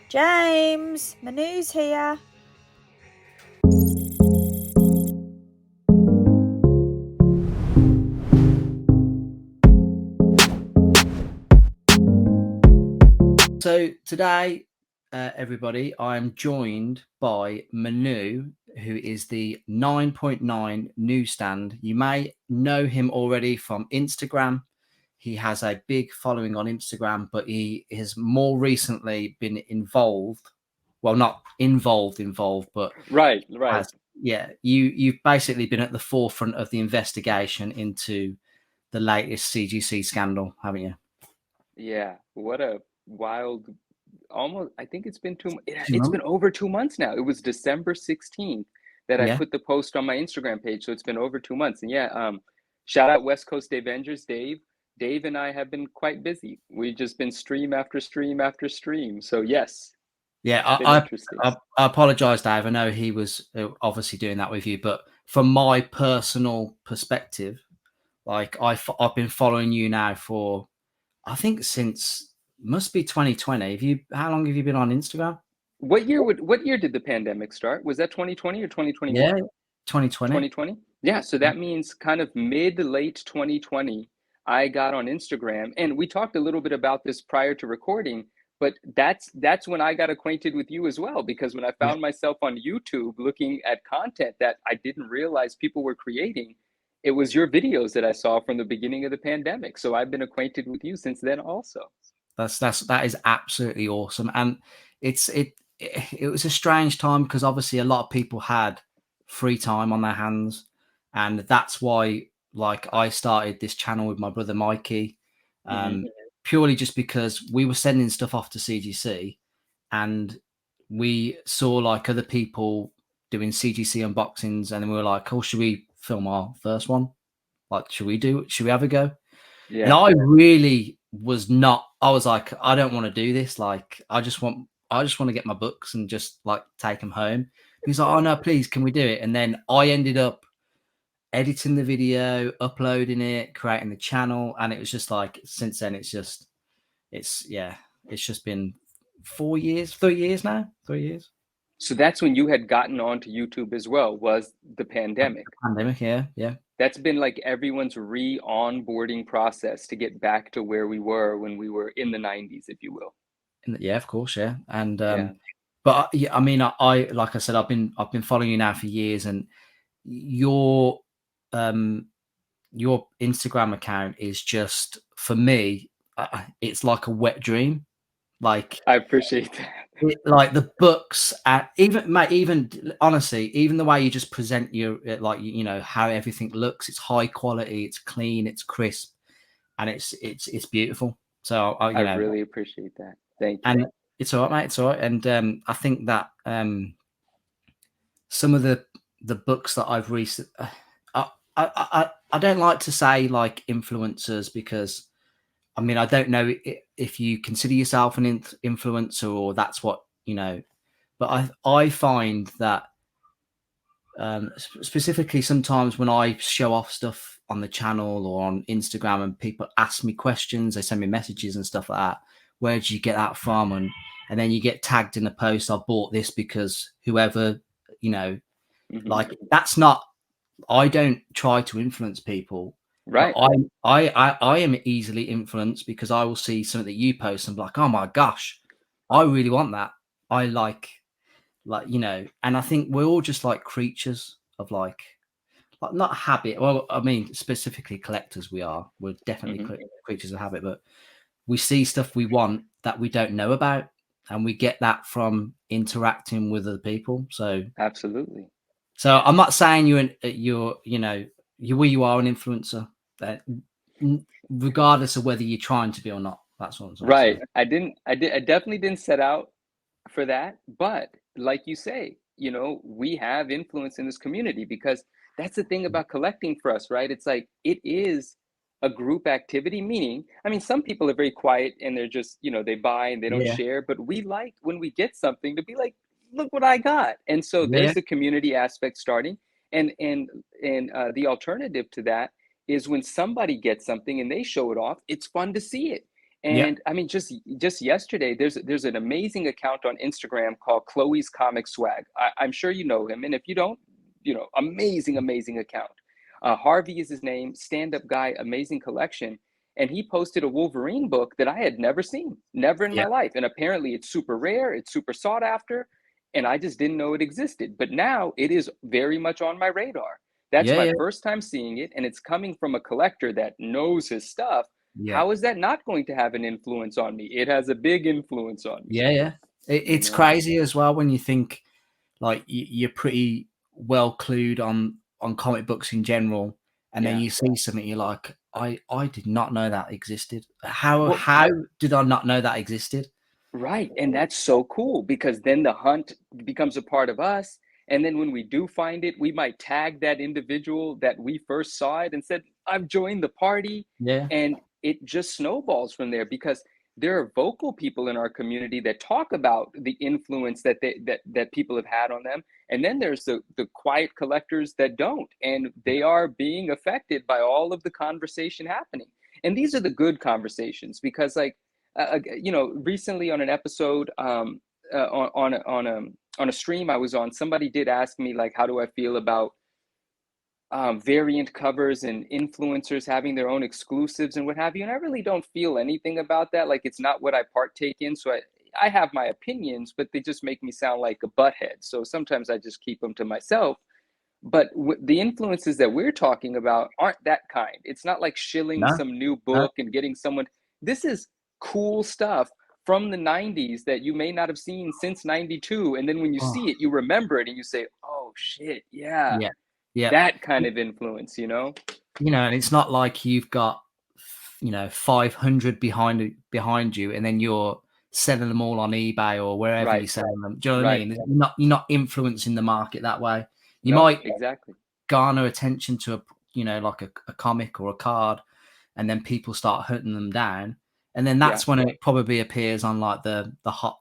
James, Manu's here. So today, everybody, I'm joined by Manu, who is the 9.9 Newsstand. You may know him already from Instagram. He has a big following on Instagram, but he has more recently been involved. Well, not involved, but Right. you've basically been at the forefront of the investigation into the latest CGC scandal, haven't you? Yeah. What a wild, almost, I think it's been Two it's been months? over 2 months now. It was December 16th that I Yeah. put the post on my Instagram page. So it's been over 2 months. And yeah, shout out West Coast Avengers, Dave. Dave and I have been quite busy. We've just been stream after stream after stream. So yes, Yeah, it's been interesting. I apologize, Dave. I know he was obviously doing that with you, but from my personal perspective, like I've been following you now for I think since must be 2020. How long have you been on Instagram? What year did the pandemic start? Was that 2020 or Yeah, 2021? 2020. 2020? Yeah, so that means kind of mid late 2020, I got on Instagram, and we talked a little bit about this prior to recording, but that's when I got acquainted with you as well, because when I Yeah. found myself on YouTube looking at content that I didn't realize people were creating, it was your videos that I saw from the beginning of the pandemic. So I've been acquainted with you since then also. That is absolutely awesome, and it was a strange time because obviously a lot of people had free time on their hands, and that's why like I started this channel with my brother Mikey, Hmm. purely just because we were sending stuff off to CGC, and we saw like other people doing CGC unboxings, and then we were like, "Oh, should we film our first one? Like, should we have a go?" And Yeah. I really was not. I was like, I don't want to do this. Like, I just want to get my books and just like take them home. He's like, oh no, please, can we do it? And then I ended up editing the video, uploading it, creating the channel, and it was just like since then, it's just been 4 years, 3 years now, 3 years. So that's when you had gotten onto YouTube as well, was the pandemic. Pandemic, yeah. That's been like everyone's re-onboarding process to get back to where we were when we were in the 90s, if you will. Yeah, of course, yeah. And Yeah. but yeah, I mean, I like I said, I've been following you now for years, and your um your Instagram account is just for me, it's like a wet dream. Like I appreciate that. like the books, even mate, even honestly, even the way you just present your like you know how everything looks, it's high quality, it's clean, it's crisp, and it's beautiful. So I really appreciate that. Thank you. and it's all right, mate. It's all right, and I think that some of the books that I've recently, I don't like to say like influencers because I mean I don't know if you consider yourself an influencer or that's what you know, but I find that specifically sometimes when I show off stuff on the channel or on Instagram and people ask me questions, they send me messages and stuff like that. Where did you get that from? And then you get tagged in a post. I bought this because whoever you know. Hmm. Like that's not. I don't try to influence people, but Right. I am easily influenced because I will see something that you post and be like, oh my gosh, I really want that. I like you know, and I think we're all just like creatures of like not habit. Well, I mean specifically collectors. We're definitely Hmm. creatures of habit, but we see stuff we want that we don't know about, and we get that from interacting with other people. Absolutely. So I'm not saying you're you know you are an influencer, regardless of whether you're trying to be or not. That's what I'm trying to say. Right. I definitely didn't set out for that, but like you say, we have influence in this community because that's the thing about collecting for us, right? It's like it is a group activity, meaning, I mean, some people are very quiet and they're just, they buy and they don't Yeah, share, but we like when we get something to be like, look what I got. And so yeah, there's the community aspect starting. And the alternative to that is when somebody gets something and they show it off, it's fun to see it. Yeah. And I mean, just yesterday, there's an amazing account on Instagram called Chloe's Comic Swag. I'm sure you know him, and if you don't, amazing account. Harvey is his name, stand-up guy, amazing collection. And he posted a Wolverine book that I had never seen, never in Yeah. my life. And apparently it's super rare, it's super sought after, and I just didn't know it existed. But now it is very much on my radar. That's Yeah. my Yeah. first time seeing it, and it's coming from a collector that knows his stuff. Yeah. How is that not going to have an influence on me? It has a big influence on me, Yeah. Yeah. you It's know? crazy as well when you think like you're pretty well clued on comic books in general, and then Yeah. you see something you're like, I did not know that existed. Well, How did I not know that existed? right. And that's so cool because then the hunt becomes a part of us. And then when we do find it, we might tag that individual that we first saw it and said, I've joined the party. Yeah. And it just snowballs from there because there are vocal people in our community that talk about the influence that people have had on them. And then there's the quiet collectors that don't. And they are being affected by all of the conversation happening. And these are the good conversations because like recently on an episode, on a stream I was on, somebody did ask me like, how do I feel about variant covers and influencers having their own exclusives and what have you? And I really don't feel anything about that. Like, it's not what I partake in. So I have my opinions, but they just make me sound like a butthead. So sometimes I just keep them to myself. But the influences that we're talking about aren't that kind. It's not like shilling No. some new No. book and getting someone. This is cool stuff from the 90s that you may not have seen since 92. And then when you Oh, see it, you remember it and you say, oh shit, yeah, yeah. Yeah. that kind of influence, you know? And it's not like you've got 500 behind you, and then you're selling them all on eBay or wherever you're Right, selling them. Do you know what I right. mean? You're not influencing the market that way. You No, might exactly. garner attention to like a comic or a card, and then people start hunting them down, and then Yeah. that's when it probably appears on like the hot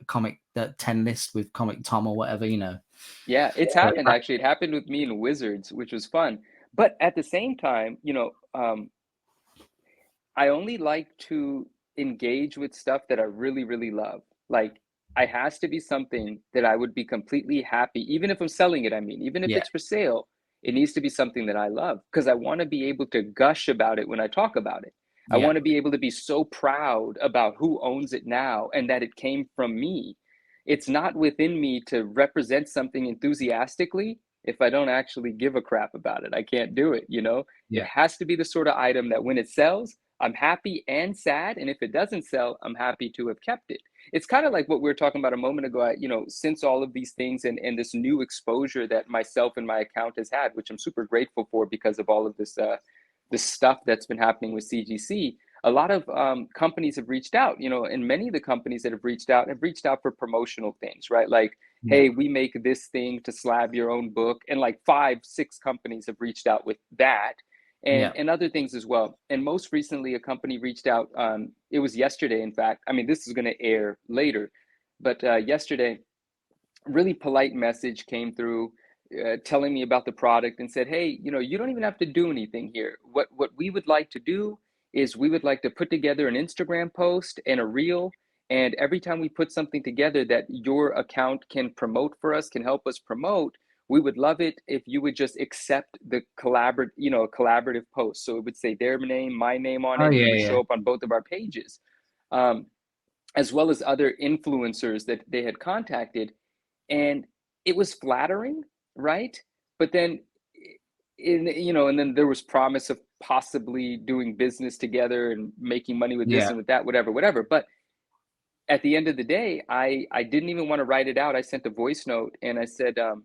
comic, the 10 list with Comic Tom or whatever. Yeah, it's But happened actually. It happened with me in Wizards, which was fun. But at the same time, I only like to engage with stuff that I really, really love. Like, it has to be something that I would be completely happy, even if I'm selling it. I mean, even if yeah, it's for sale, it needs to be something that I love because I want to be able to gush about it when I talk about it. I yeah, want to be able to be so proud about who owns it now and that it came from me. It's not within me to represent something enthusiastically if I don't actually give a crap about it. I can't do it, you know? It yeah, has to be the sort of item that when it sells, I'm happy and sad. And if it doesn't sell, I'm happy to have kept it. It's kind of like what we were talking about a moment ago. Since all of these things and this new exposure that myself and my account has had, which I'm super grateful for because of all of this stuff that's been happening with CGC, a lot of companies have reached out, and many of the companies that have reached out for promotional things, right? Like, yeah, hey, we make this thing to slab your own book. And like 5, 6 companies have reached out with that and yeah, and other things as well. And most recently, a company reached out. It was yesterday, in fact. I mean, this is going to air later, but yesterday, really polite message came through telling me about the product and said, hey, you don't even have to do anything here. What we would like to do is we would like to put together an Instagram post and a reel. And every time we put something together that your account can promote for us, can help us promote, we would love it if you would just accept the a collaborative post. So it would say their name, my name on oh it, and it yeah, would yeah, show up on both of our pages, um, as well as other influencers that they had contacted. And it was flattering, right? But then and then there was promise of possibly doing business together and making money with this yeah. and with that, whatever. But at the end of the day, I didn't even want to write it out. I sent a voice note and I said, I'm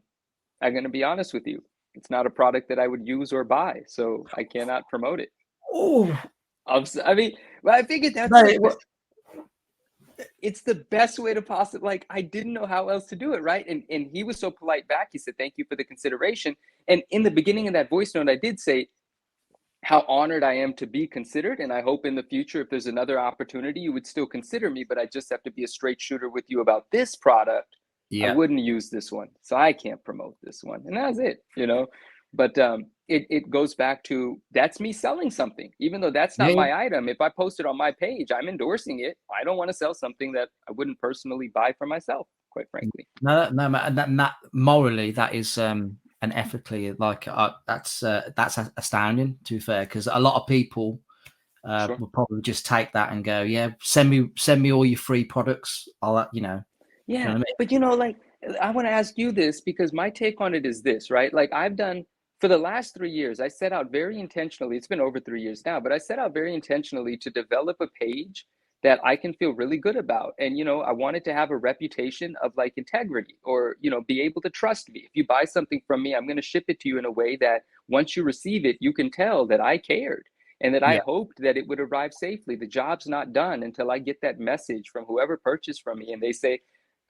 going to be honest with you, it's not a product that I would use or buy, so I cannot promote it. Oh, I mean, but I figured that's no, the it's the best way to possibly, like, I didn't know how else to do it, right? And he was so polite back. He said, thank you for the consideration. And in the beginning of that voice note, I did say how honored I am to be considered. And I hope in the future, if there's another opportunity, you would still consider me, but I just have to be a straight shooter with you about this product. I yeah, wouldn't use this one. So I can't promote this one. And that's it. But it goes back to, that's me selling something, even though that's not Yeah, my item. If I post it on my page, I'm endorsing it. I don't want to sell something that I wouldn't personally buy for myself, quite frankly. no, no, and that morally, that is and ethically, like that's astounding. To be fair, because a lot of people Sure. will probably just take that and go, yeah, send me all your free products. I'll, you know, do you know Yeah, what I mean? but like, I want to ask you this because my take on it is this, right? Like, I've done for the last 3 years, I set out very intentionally. It's been over 3 years now, but I set out very intentionally to develop a page that I can feel really good about. And, I wanted to have a reputation of like integrity, or, be able to trust me. If you buy something from me, I'm going to ship it to you in a way that once you receive it, you can tell that I cared and that I Yeah, hoped that it would arrive safely. The job's not done until I get that message from whoever purchased from me and they say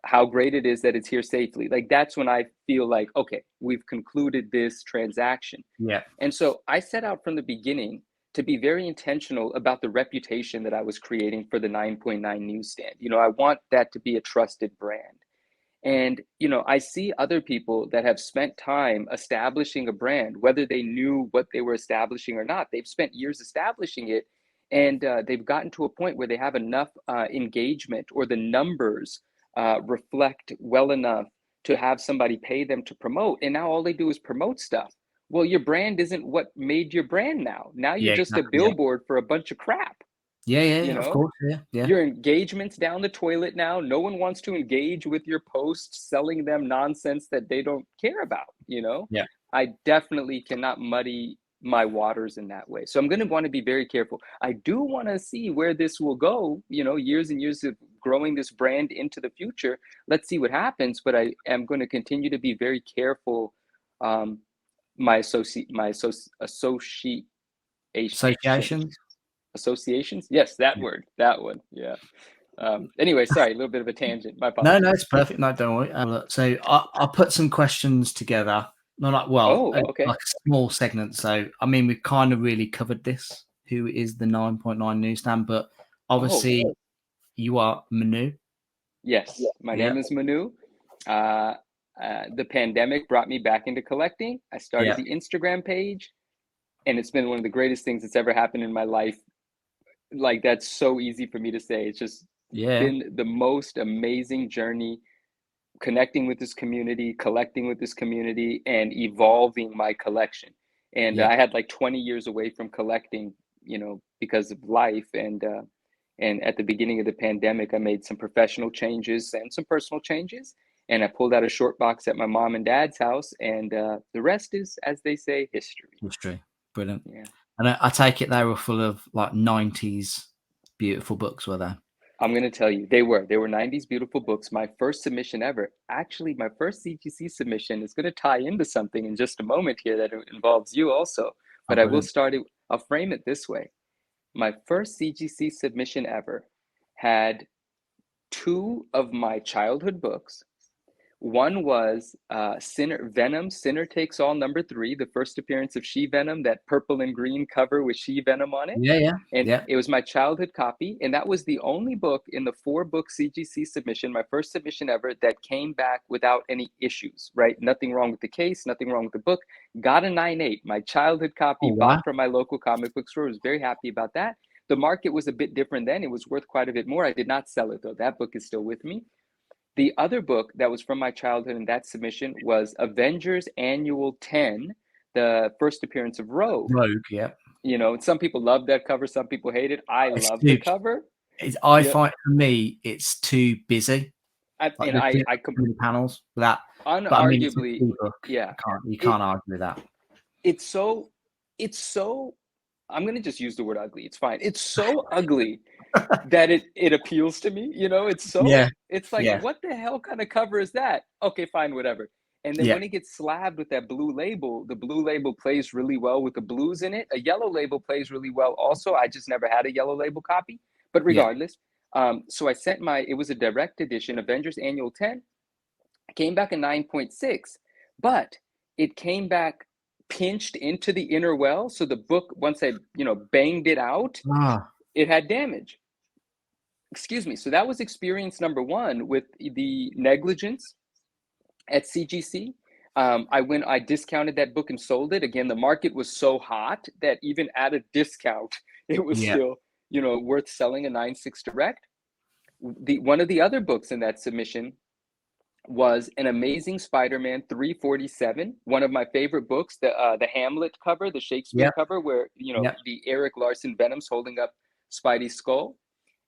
how great it is that it's here safely. Like, that's when I feel like, okay, we've concluded this transaction. yeah, And so I set out from the beginning to be very intentional about the reputation that I was creating for the 9.9 Newsstand. I want that to be a trusted brand. And, I see other people that have spent time establishing a brand, whether they knew what they were establishing or not. They've spent years establishing it, and they've gotten to a point where they have enough engagement, or the numbers reflect well enough to have somebody pay them to promote. And now all they do is promote stuff. Well, your brand isn't what made your brand now. Now you're yeah, just a exactly. Yeah, billboard for a bunch of crap, yeah, yeah, you yeah, of know? course. Yeah, yeah, Your engagement's down the toilet now. No one wants to engage with your posts selling them nonsense that they don't care about. yeah, I definitely cannot muddy my waters in that way. So I'm going to want to be very careful. I do want to see where this will go, years and years of growing this brand into the future. Let's see what happens, but I am going to continue to be very careful. Associations. associations. Associations, yes, that word, that one, yeah. Anyway, sorry, a little bit of a tangent, my No, no, apologies. it's perfect. No, don't worry. Look, so I put some questions together. Not like, well, Oh, okay. like a small segment. So I mean, we've kind of really covered this. Who is the 9.9 Newsstand? But Oh, obviously, you are Manu. yes, my Yeah, name is Manu. uh, the pandemic brought me back into collecting. I started yeah, the Instagram page, and it's been one of the greatest things that's ever happened in my life. Like, that's so easy for me to say. It's just yeah, been the most amazing journey, connecting with this community, collecting with this community, and evolving my collection. And yeah, I had like 20 years away from collecting, because of life. And at the beginning of the pandemic, I made some professional changes and some personal changes. And I pulled out a short box at my mom and dad's house, and the rest is, as they say, history. history. Brilliant. Yeah. And I take it they were full of like 90s beautiful books, were they? I'm going to tell you, they were 90s beautiful books. My first submission ever. Actually, my first CGC submission is going to tie into something in just a moment here that involves you also. Oh, But I will brilliant. start it, I'll frame it this way. My first CGC submission ever had two of my childhood books. One was Venom, Sinner Takes All #3, the first appearance of She-Venom, that purple and green cover with She-Venom on it. Yeah, yeah, And yeah, it was my childhood copy. And that was the only book in the 4-book CGC submission, my first submission ever, that came back without any issues, right? Nothing wrong with the case, nothing wrong with the book. Got a 9.8, my childhood copy, oh wow, bought from my local comic book store. I was very happy about that. The market was a bit different then. It was worth quite a bit more. I did not sell it, though. That book is still with me. The other book that was from my childhood in that submission was Avengers Annual 10, the first appearance of Rogue. Rogue. Yeah, Some people love that cover, some people hate it. I it's love the too. cover. I Yeah, find for me it's too busy. Like and there's too I many panels for that. But I mean, it's a unarguably, cool book. yeah, You it can't argue with that. it's so it's so. I'm gonna just use the word ugly. It's fine. It's so ugly that it appeals to me. Yeah, It's like, yeah, what the hell kind of cover is that? Okay, fine, whatever. And then yeah, when it gets slabbed with that blue label, the blue label plays really well with the blues in it. A yellow label plays really well also. I just never had a yellow label copy. But yeah. regardless, so I sent it was a direct edition, Avengers Annual 10. It came back in 9.6, but it came back pinched into the inner well. So the book, once I, banged it out, Ah, it had damage. Excuse me. So that was experience number one with the negligence at CGC. I discounted that book and sold it. Again, the market was so hot that even at a discount, it was Yeah. still, worth selling a 9.6 direct. One of the other books in that submission was An Amazing Spider-Man 347, one of my favorite books, the Hamlet cover, the Shakespeare Yeah. cover, where Yeah. the Eric Larson Venom's holding up Spidey's skull.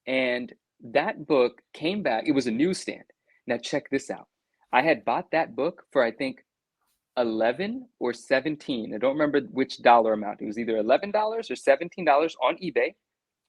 And that book came back. It was a newsstand. Now check this out. I had bought that book for, I think, 11 or 17. I don't remember which dollar amount. It was either $11 or $17 on eBay,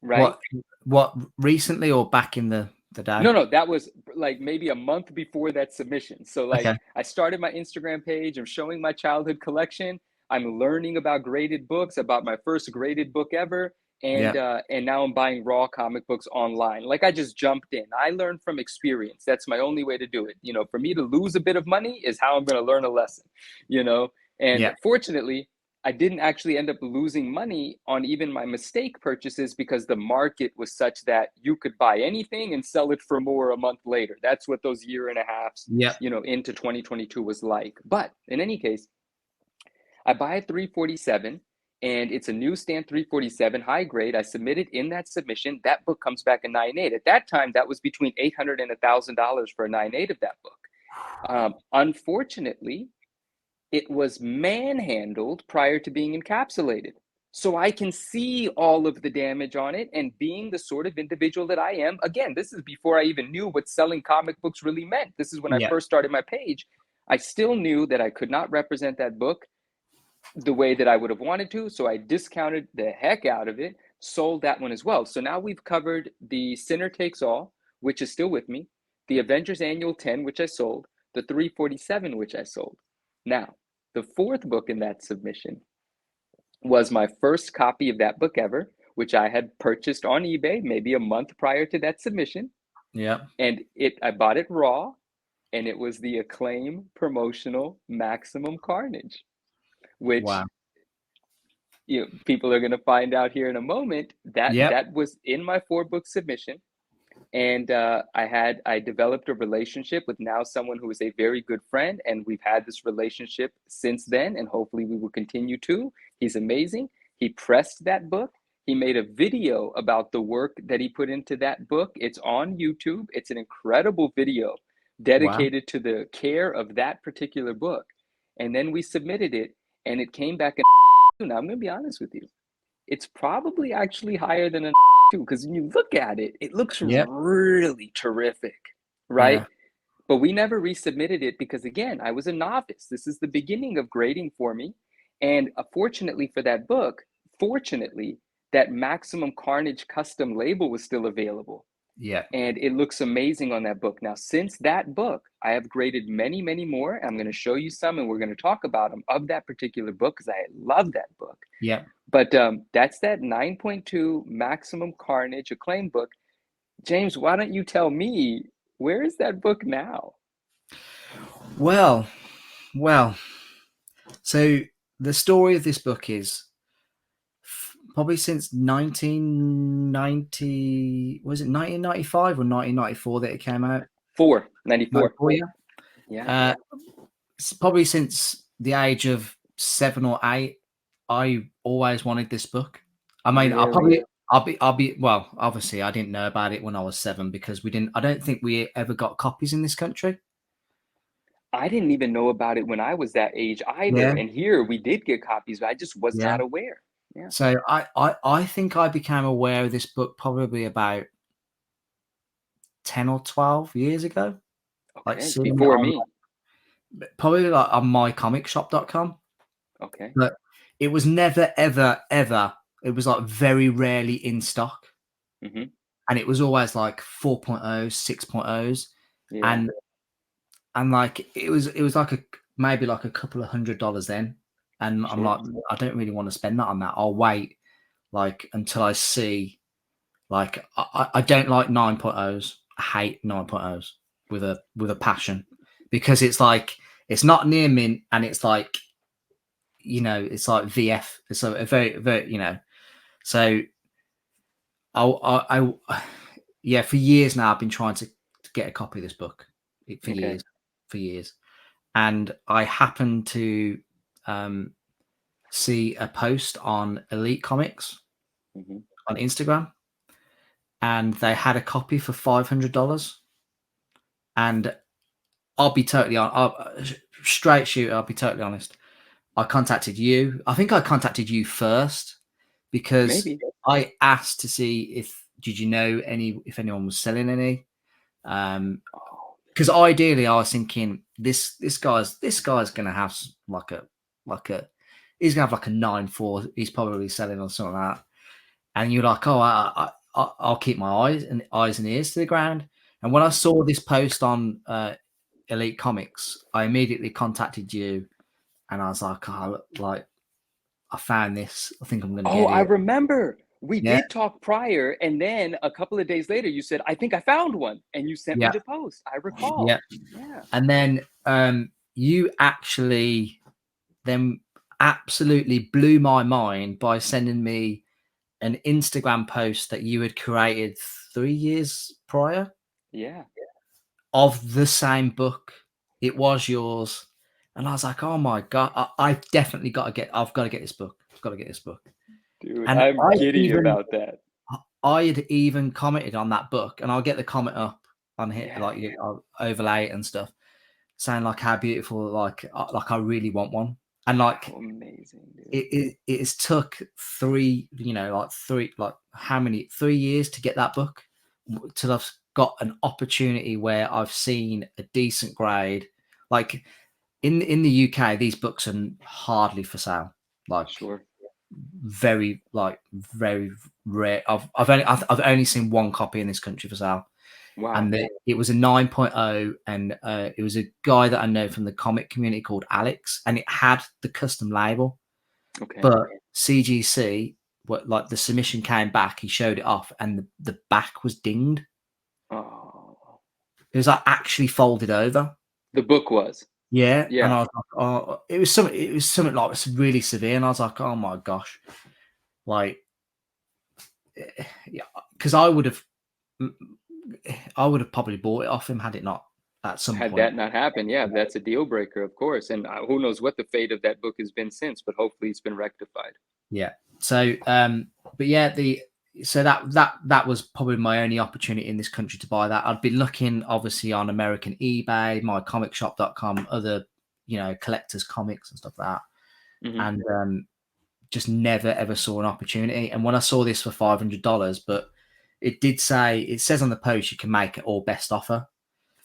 right? What recently or back in the day? No, that was like maybe a month before that submission. So like Okay. I started my Instagram page. I'm showing my childhood collection. I'm learning about graded books, about my first graded book ever. And Yeah. now I'm buying raw comic books online. Like I just jumped in. I learned from experience. That's my only way to do it. For me to lose a bit of money is how I'm going to learn a lesson, you know? And Yeah. fortunately, I didn't actually end up losing money on even my mistake purchases because the market was such that you could buy anything and sell it for more a month later. That's what those year and a halves, Yeah. into 2022 was like. But in any case, I buy a 347 and it's a newsstand 347 high grade. I submit it in that submission. That book comes back a 9.8. At that time, that was between $800 and $1,000 for a 9.8 of that book. Unfortunately, it was manhandled prior to being encapsulated. So I can see all of the damage on it. And being the sort of individual that I am, again, this is before I even knew what selling comic books really meant. This is when I Yeah. first started my page. I still knew that I could not represent that book the way that I would have wanted to. So I discounted the heck out of it, sold that one as well. So now we've covered the Sinner Takes All, which is still with me, the Avengers Annual 10, which I sold, the 347, which I sold. Now, the fourth book in that submission was my first copy of that book ever, which I had purchased on eBay maybe a month prior to that submission. Yeah. And I bought it raw, and it was the Acclaim promotional Maximum Carnage, which Wow. people are going to find out here in a moment. Yep. That was in my 4-book submission. And I developed a relationship with now someone who is a very good friend, and we've had this relationship since then, and hopefully we will continue to. He's amazing. He pressed that book. He made a video about the work that he put into that book. It's on YouTube. It's an incredible video Wow. dedicated to the care of that particular book. And then we submitted it, and it came back. Now I'm going to be honest with you. It's probably actually higher than a two, because when you look at it, it looks Yep. really terrific, right? Yeah. But we never resubmitted it because, again, I was a novice. This is the beginning of grading for me. And fortunately for that book, that Maximum Carnage custom label was still available. Yeah. And it looks amazing on that book. Now, since that book, I have graded many, many more. I'm going to show you some, and we're going to talk about them of that particular book because I love that book. Yeah. But that's that 9.2 Maximum Carnage Acclaim book. James, why don't you tell me, where is that book now? Well. So the story of this book is probably since 1990. Was it 1995 or 1994 that it came out? 94. 94. Yeah. Yeah. Probably since the age of 7 or 8, I always wanted this book. I mean, Really? I'll be. Well, obviously, I didn't know about it when I was 7 because we didn't. I don't think we ever got copies in this country. I didn't even know about it when I was that age either. Yeah, And here we did get copies, but I just was yeah. not aware. Yeah. So I think I became aware of this book probably about 10 or 12 years ago. Like Okay. seeing it Before on, me. probably like on mycomicshop.com. Okay. But it was never, ever, ever. It was like very rarely in stock. Mm-hmm. And it was always like 4.0, 6.0s. Yeah. And like it was like maybe like a couple of $100 then. And I'm Sure. like, I don't really want to spend that on that. I'll wait like until I see, like I don't like 9.0s. I hate 9.0s with a passion, because it's like it's not near mint, and it's like, it's like VF. It's a very, very, so yeah, for years now I've been trying to get a copy of this book for Okay. years. and I happened to see a post on Elite Comics on Instagram, and they had a copy for $500. And I'll be totally straight shoot. I'll be totally honest. I contacted you. I think I contacted you first because Maybe. I asked to see if anyone was selling any. Because ideally, I was thinking this guy's gonna have like a he's gonna have like a 9.4. He's probably selling or something like that. And you're like, oh, I'll keep my eyes and ears to the ground. And when I saw this post on Elite Comics, I immediately contacted you, and I was like, oh, like I found this. I think I'm going to get it. I remember. We Yeah. did talk prior, and then a couple of days later, you said, "I think I found one," and you sent me the post. I recall. Yeah. And then you actually then absolutely blew my mind by sending me an Instagram post that you had created 3 years prior. Yeah. Of the same book. It was yours. And I was like, oh my God, I've got to get this book. I've got to get this book. Dude, And I'm giddy about that. I had even commented on that book, and I'll get the comment up on here, I'll overlay it and stuff, saying like how beautiful, like I really want one. And like, how amazing, dude. It has took 3 years to get that book, till I've got an opportunity where I've seen a decent grade. Like in the UK, these books are hardly for sale. Like very rare. I've only seen one copy in this country for sale. Wow. And it was a 9.0, and it was a guy that I know from the comic community called Alex, and it had the custom label. Okay. But CGC, like the submission came back, he showed it off, and the back was dinged. Oh. It was like actually folded over. The book was. Yeah. And I was like, oh, it was something like it's really severe. And I was like, oh my gosh. Like, yeah, because I would have probably bought it off him had it not at some point. Had that not happened, yeah, that's a deal breaker, of course. And who knows what the fate of that book has been since, but hopefully it's been rectified. Yeah. So, but yeah, that was probably my only opportunity in this country to buy that. I'd be looking obviously on American eBay, mycomicshop.com, other, collectors comics and stuff like that. And just never ever saw an opportunity. And when I saw this for $500, but it says on the post you can make it all best offer.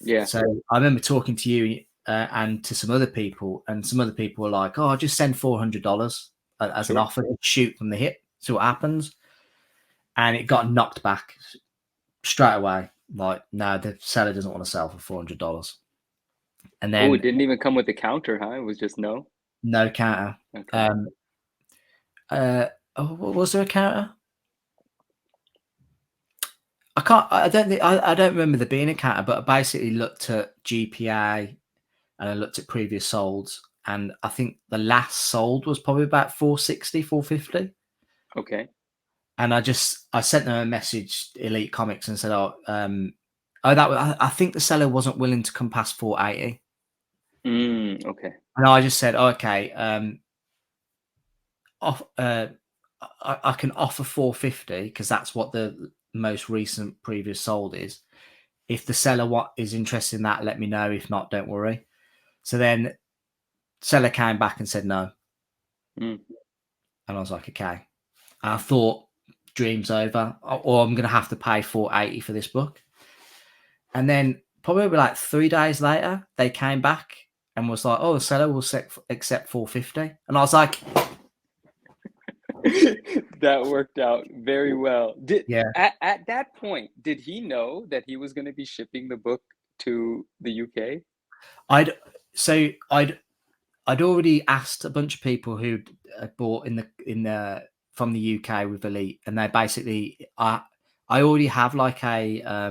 Yeah. So I remember talking to you and to some other people, and some other people were like, "Oh, just send $400 as an offer, shoot from the hip, see what happens." And it got knocked back straight away. Like, no, the seller doesn't want to sell for $400. And then, it didn't even come with a counter, huh? It was just no counter. Okay. Was there a counter? I don't remember there being a counter, but I basically looked at GPA and I looked at previous solds, and I think the last sold was probably about 460, 450. Okay. And I sent them a message, Elite Comics, and said, I think the seller wasn't willing to come past 480. Okay. And I just said, okay, I can offer 450 because that's what the most recent previous sold is. If the seller is interested in that, let me know. If not, don't worry. So then seller came back and said no. And I was like, okay. And I thought, dream's over, or I'm going to have to pay 480 for this book. And then probably like 3 days later, they came back and was like, oh, the seller will accept 450. And I was like, that worked out very well. At that point, did he know that he was going to be shipping the book to the UK? I'd already asked a bunch of people who bought from the UK with Elite, and they basically I already have like a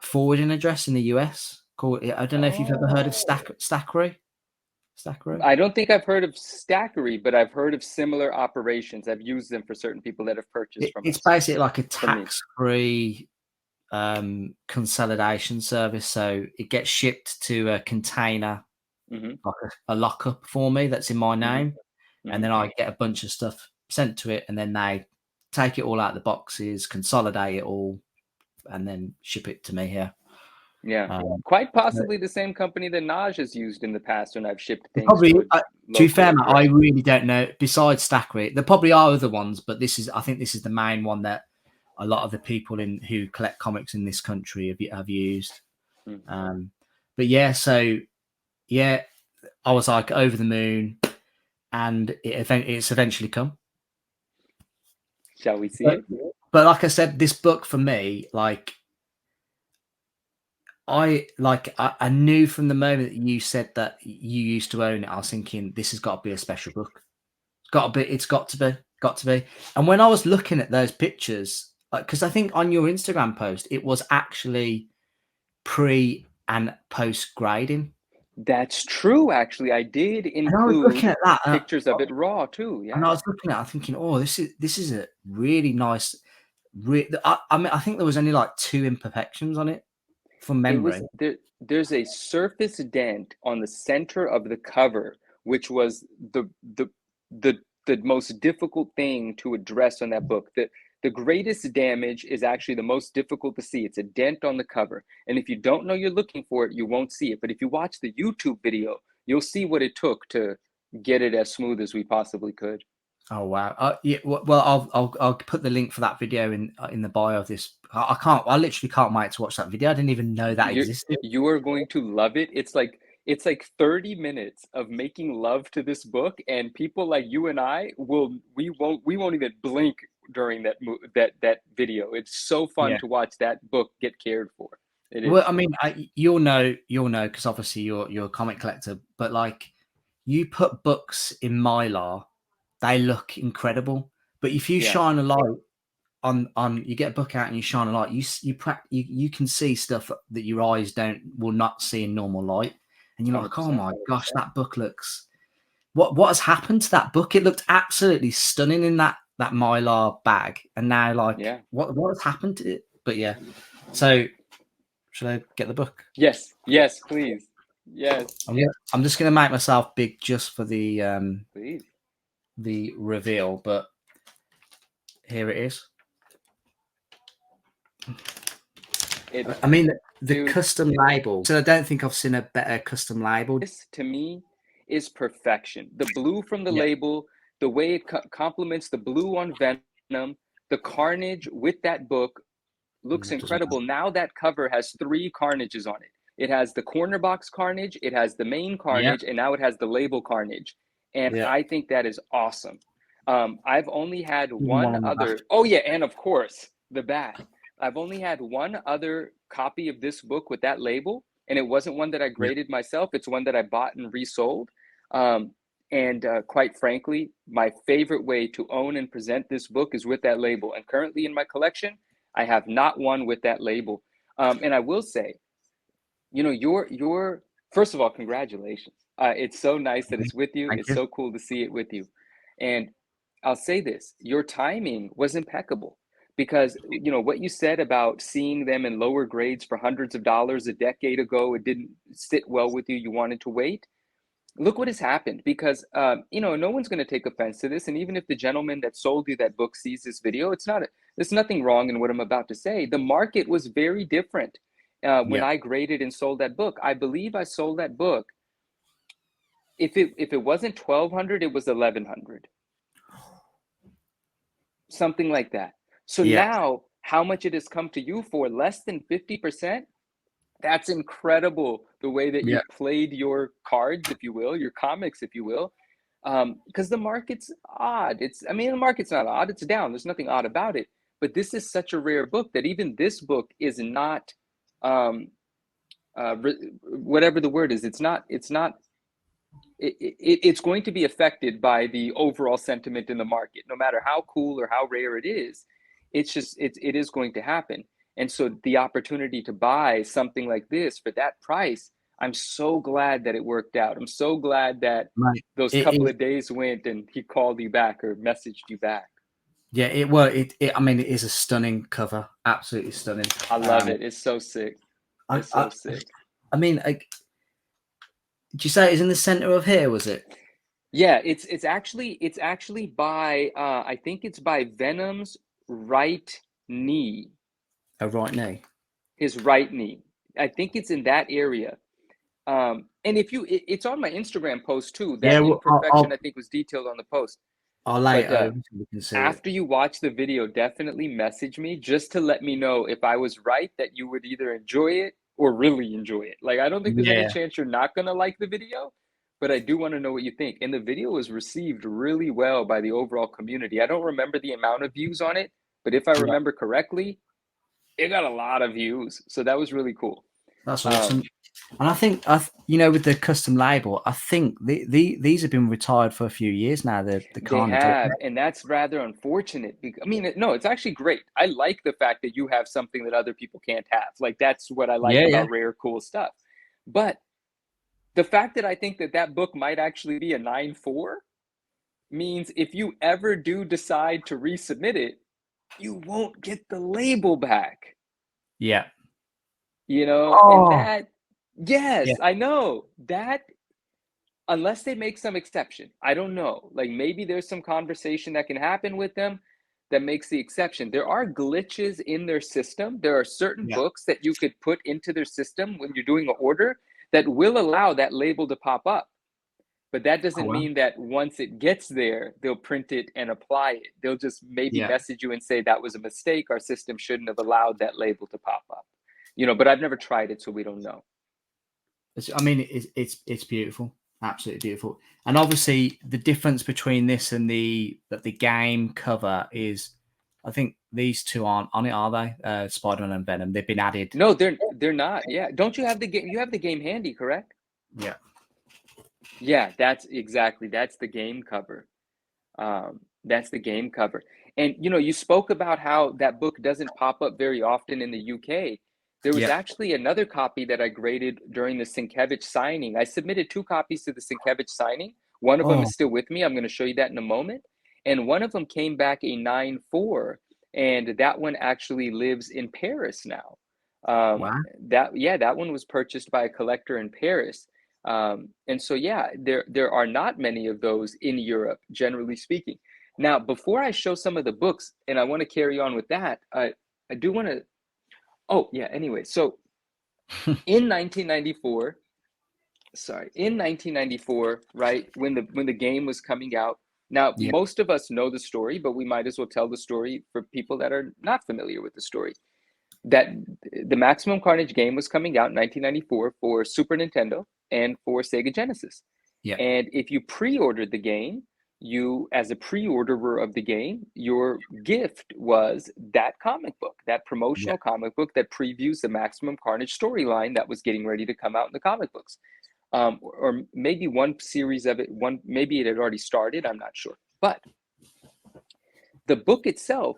forwarding address in the US called, I don't know if you've ever heard of Stackery. I don't think I've heard of Stackery, but I've heard of similar operations. I've used them for certain people that have purchased from us. It's basically like a tax-free consolidation service. So it gets shipped to a container like a lockup for me that's in my name, and then Mm-hmm. I get a bunch of stuff sent to it, and then they take it all out of the boxes, consolidate it all, and then ship it to me here. Yeah, quite possibly the same company that Naj has used in the past when I've shipped things Probably, to a to be fair, local Matt, I really don't know. Besides Stackery, there probably are other ones, but I think this is the main one that a lot of the people who collect comics in this country have used. But yeah, so yeah, I was like over the moon, and it's eventually come. Shall we see it? But like I said, this book for me, like I knew from the moment that you said that you used to own it, I was thinking this has got to be a special book. It's got to be. And when I was looking at those pictures, because I think on your Instagram post, it was actually pre and post grading. That's true. Actually, I did And I was looking include at that, pictures of it raw too. and I Yeah. was looking at it, thinking, oh, this is a really nice. I mean, I think there was only like 2 imperfections on it from It memory. was there. There's a surface dent on the center of the cover, which was the most difficult thing to address on that book. The greatest damage is actually the most difficult to see. It's a dent on the cover, and if you don't know you're looking for it, you won't see it. But if you watch the YouTube video, you'll see what it took to get it as smooth as we possibly could. Oh wow! Yeah, well, I'll put the link for that video in the bio of this. I literally can't wait to watch that video. I didn't even know that existed. You are going to love it. It's like 30 minutes of making love to this book, and people like you and I we won't even blink during that video. It's so fun Yeah. to watch that book get cared for. It Well, is. I mean, you'll know because obviously you're a comic collector. But like, you put books in Mylar, they look incredible. But if you Yeah, shine a light on you get a book out and you shine a light, you can see stuff that your eyes will not see in normal light, and you're like, oh 100%. my gosh, that book looks. What has happened to that book? It looked absolutely stunning in that Mylar bag, and now like, Yeah. what has happened to it? But yeah, so should I get the book? Yes. Yes, please. Yes. I'm just gonna make myself big just for the Please. reveal, but here it is. I mean, the custom label. So I don't think I've seen a better custom label. This to me is perfection. The blue from the label, the way it complements the blue on Venom, the Carnage with that book looks incredible. Now that cover has 3 Carnages on it. It has the corner box Carnage, it has the main Carnage, and now it has the label Carnage. And I think that is awesome. I've only had one other. Oh yeah, and of course the back. I've only had one other copy of this book with that label, and it wasn't one that I graded myself. It's one that I bought and resold. And quite frankly, my favorite way to own and present this book is with that label. And currently in my collection, I have not one with that label. And I will say, you know, your first of all, congratulations. It's so nice that it's with you. Thank It's you. so cool to see it with you. And I'll say this, your timing was impeccable because, you know, what you said about seeing them in lower grades for hundreds of dollars a decade ago, it didn't sit well with you. You wanted to wait. Look what has happened because, you know, no one's going to take offense to this. And even if the gentleman that sold you that book sees this video, there's nothing wrong in what I'm about to say. The market was very different when I graded and sold that book. I believe I sold that book. If it wasn't 1,200, it was 1,100. Something like that. So now how much it has come to you for less than 50%? That's incredible, the way that you've played your cards, if you will, your comics, if you will, because the market's odd. I mean, the market's not odd. It's down. There's nothing odd about it. But this is such a rare book that even this book is not, whatever the word is, it's going to be affected by the overall sentiment in the market, no matter how cool or how rare it is. It is going to happen. And so the opportunity to buy something like this for that price, I'm so glad that it worked out. I'm so glad that those couple of days went and he called you back or messaged you back. Yeah, I mean, it is a stunning cover. Absolutely stunning. I love it. It's so sick. It's so sick. I mean, Did you say it's in the center of here? Was it? Yeah, it's actually by I think it's by Venom's right knee, A right knee. his right knee. I think it's in that area. And if you, it's on my Instagram post too. Yeah, That well, imperfection I think was detailed on the post. I'll lay it But over so we can see it. after you watch the video, definitely message me just to let me know if I was right that you would either enjoy it or really enjoy it. Like, I don't think there's any Yeah, chance you're not gonna like the video, but I do want to know what you think. And the video was received really well by the overall community. I don't remember the amount of views on it, but if I yeah, remember correctly, it got a lot of views. So that was really cool. that's awesome. Um, And I think with the custom label, I think these have been retired for a few years now. The They Carnage. have, and that's rather unfortunate. I mean, no, it's actually great. I like the fact that you have something that other people can't have. Like, that's what I like Yeah, yeah, about rare, cool stuff. But the fact that I think that that book might actually be a 9.4 means if you ever do decide to resubmit it, you won't get the label back, yeah. and Oh, that, yeah, yes, I know that, unless they make some exception. I don't know. Like, maybe there's some conversation that can happen with them that makes the exception. There are glitches in their system. There are certain yeah. books that you could put into their system when you're doing an order that will allow that label to pop up. But that Oh, doesn't well. mean that once it gets there, they'll print it and apply it. They'll just maybe Yeah. message you and say that was a mistake. Our system shouldn't have allowed that label to pop up. But I've never tried it, so we don't know. I mean, it's beautiful, absolutely beautiful. And obviously, the difference between this and the game cover is, I think these two aren't on it, are they? Spider-Man and Venom. They've been added. No, they're not. Yeah. Don't you have the game? You have the game handy, correct? Yeah. Yeah, that's the game cover. That's the game cover. And you spoke about how that book doesn't pop up very often in the UK. There was Yeah. actually another copy that I graded during the Sienkiewicz signing. I submitted two copies to the Sienkiewicz signing. One of them Oh, is still with me. I'm going to show you that in a moment. And one of them came back a 9.4, and that one actually lives in Paris now. wow. That one was purchased by a collector in Paris. And so, yeah, there are not many of those in Europe, generally speaking. Now, before I show some of the books, and I want to carry on with that, I do want to. Oh, yeah. Anyway, so in 1994, in 1994, right when the game was coming out. Now, Yeah. most of us know the story, but we might as well tell the story for people that are not familiar with the story. That the Maximum Carnage game was coming out in 1994 for Super Nintendo and for Sega Genesis. Yeah. And if you pre-ordered the game, you, as a pre-orderer of the game, your gift was that comic book, that Yeah. promotional comic book that previews the Maximum Carnage storyline that was getting ready to come out in the comic books. Or maybe one series of it, maybe it had already started, I'm not sure. But the book itself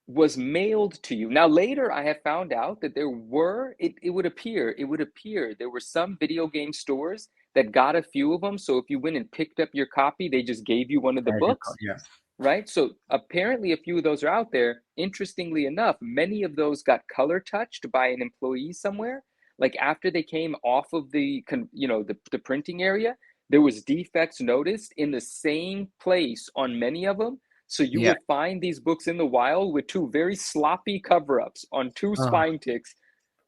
was mailed to you. Now, later I have found out that it would appear there were some video game stores that got a few of them. So if you went and picked up your copy, they just gave you one of the books, Yeah. right? So apparently a few of those are out there. Interestingly enough, many of those got color touched by an employee somewhere. Like, after they came off of the printing area, there was defects noticed in the same place on many of them. So you Yeah. will find these books in the wild with two very sloppy cover-ups on two Oh. spine ticks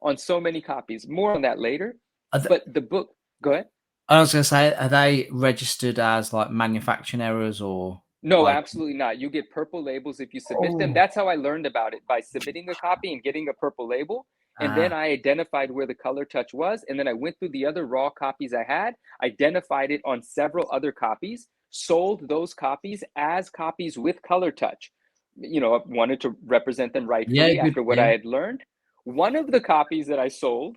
on so many copies. More on that later. Are th- But the book, go ahead. I was going to say, are they registered as like manufacturing errors or No, like? absolutely not. You get purple labels if you submit them. Oh. That's how I learned about it, by submitting a copy and getting a purple label. And then Ah. I identified where the color touch was. And then I went through the other raw copies I had, identified it on several other copies, sold those copies as copies with color touch. I wanted to represent them Yeah. rightfully Good. after what I Yeah. had learned. One of the copies that I sold,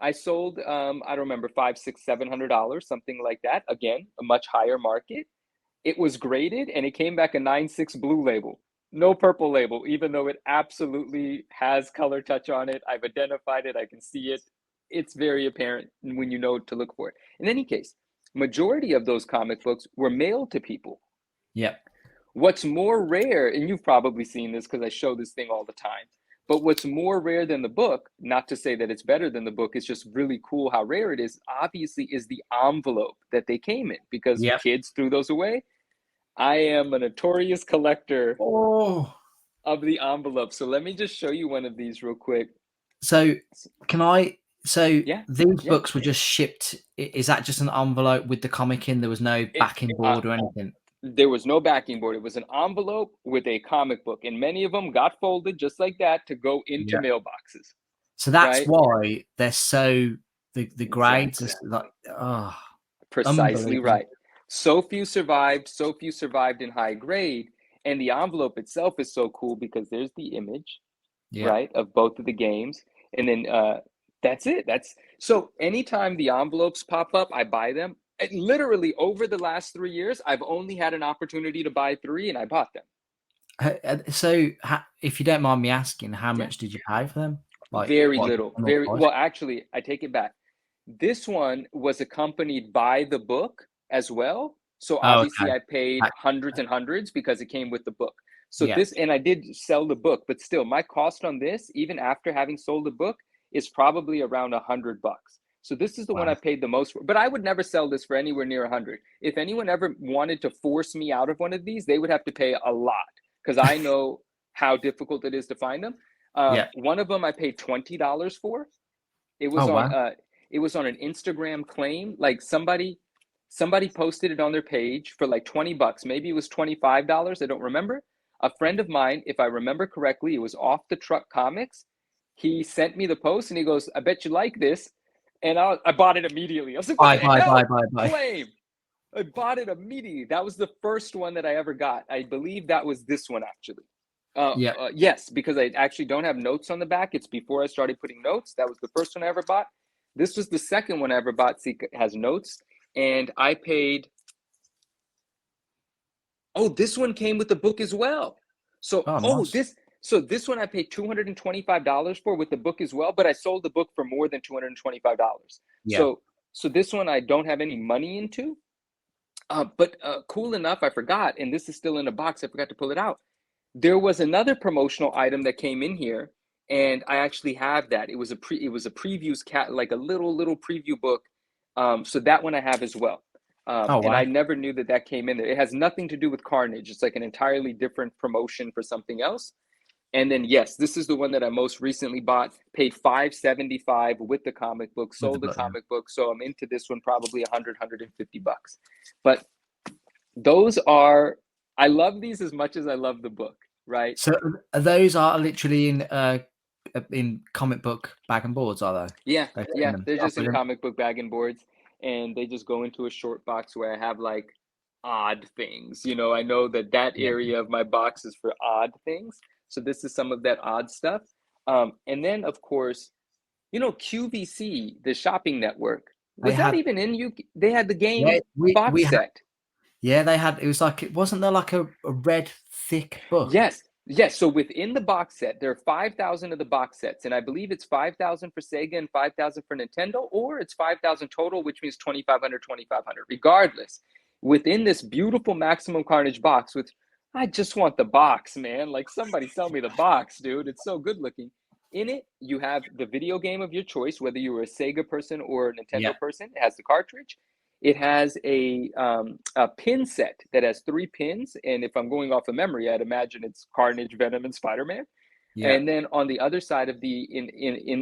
I don't remember, $500, $600, $700, something like that. Again, a much higher market. It was graded and it came back a 9.6 blue label, no purple label, even though it absolutely has color touch on it. I've identified it. I can see it. It's very apparent when you know to look for it. In any case, majority of those comic books were mailed to people. Yeah. What's more rare, and you've probably seen this because I show this thing all the time, But what's more rare than the book, not to say that it's better than the book, it's just really cool how rare it is, obviously, is the envelope that they came in, because Yep. kids threw those away. I am a notorious collector Oh. of the envelope. So let me just show you one of these real quick. So can I? So Yeah, these yeah. books were just shipped. Is that just an envelope with the comic in? There was no backing board or anything. There was no backing board. It was an envelope with a comic book, and many of them got folded just like that to go into Yeah. mailboxes. So that's Right? why they're so the grades Exactly. are like Precisely unbelievable. right. So few survived in high grade, and the envelope itself is so cool because there's the image, Yeah. right, of both of the games, and then that's it. That's so anytime the envelopes pop up, I buy them. And literally over the last 3 years, I've only had an opportunity to buy 3, and I bought them. So if you don't mind me asking, how Yeah. much did you pay for them? Like Very what little. normal Very price? well, actually, I take it back. This one was accompanied by the book as well. So Oh, obviously okay. I paid hundreds and hundreds because it came with the book. So Yeah. this, and I did sell the book, but still my cost on this, even after having sold the book, is probably around $100. So this is the one Wow. I paid the most for, but I would never sell this for anywhere near 100. If anyone ever wanted to force me out of one of these, they would have to pay a lot, because I know how difficult it is to find them. Yeah. One of them I paid $20 for. It Oh was on wow. it was on an Instagram claim. Like somebody posted it on their page for like $20. Maybe it was $25. I don't remember. A friend of mine, if I remember correctly, it was Off the Truck Comics. He sent me the post and he goes, "I bet you like this," and I bought it immediately. I was like, "What the hell? Bye. Flame!" I bought it immediately. That was the first one that I ever got. I believe that was this one actually. Yeah. Yes, because I actually don't have notes on the back. It's before I started putting notes. That was the first one I ever bought. This was the second one I ever bought. See, it has notes, and I paid. Oh, this one came with the book as well. So, Oh, nice. this one I paid $225 for with the book as well, but I sold the book for more than $225. Yeah. So this one I don't have any money into. But cool enough, I forgot, and this is still in a box. I forgot to pull it out. There was another promotional item that came in here, and I actually have that. It was a previews like a little preview book. So that one I have as well. Oh And wow. I never knew that came in there. It has nothing to do with Carnage. It's like an entirely different promotion for something else. And then yes, this is the one that I most recently bought. Paid $575 with the comic book. With the Sold the book, yeah. comic book, so I'm into this one probably $150. But those are, I love these as much as I love the book, right? So those are literally in comic book bag and boards, are they? Yeah, They're in yeah. them. They're Oh, just in brilliant. comic book bag and boards, and they just go into a short box where I have like odd things. I know that Yeah. area of my box is for odd things. So this is some of that odd stuff. And then of course, QVC, the shopping network, They was that had even in you? They had the yeah, game we box had set. yeah, they had it was like wasn't there like a red thick book? Yes, yes. So within the box set, there are 5,000 of the box sets, and I believe it's 5,000 for Sega and 5,000 for Nintendo, or it's 5,000 total, which means 2,500, 2,500. Regardless, within this beautiful Maximum Carnage box, which I just want the box, man. Like somebody sell me the box, dude. It's so good looking. In it, you have the video game of your choice, whether you were a Sega person or a Yeah. Nintendo person. It has the cartridge. It has a pin set that has 3 pins, and if I'm going off of memory, I'd imagine it's Carnage, Venom, and Spider-Man. Yeah. And then on the other side of the